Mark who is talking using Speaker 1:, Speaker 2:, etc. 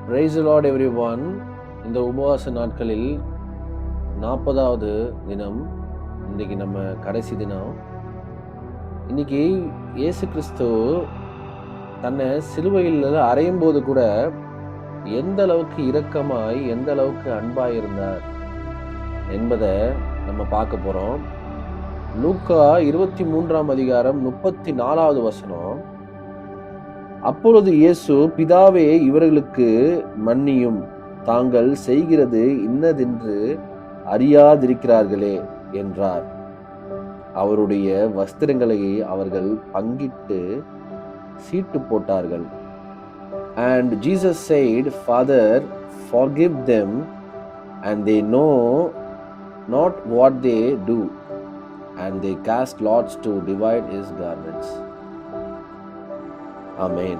Speaker 1: Praise the Lord everyone. இந்த உபவாச நாட்களில் 40வது தினம். இன்னைக்கு நம்ம கடைசி தினம். இன்னைக்கு இயேசு கிறிஸ்து தன்னை சிலுவையில் அறையும் போது கூட எந்த அளவுக்கு இரக்கமாய், எந்த அளவுக்கு அன்பாய் இருந்தார் என்பதை நம்ம பார்க்க போறோம். லூக்கா 23ஆம் அதிகாரம் 34வது வசனம். அப்பொழுது இயேசு, பிதாவே, இவர்களுக்கு மன்னியும், தாங்கள் செய்கிறது இன்னதென்று அறியாதிருக்கிறார்களே என்றார். அவருடைய வஸ்திரங்களை அவர்கள் பங்கிட்டு சீட்டு போட்டார்கள். And Jesus said, Father, forgive them, and they know not what they do. And they cast lots to divide his garments. Amen.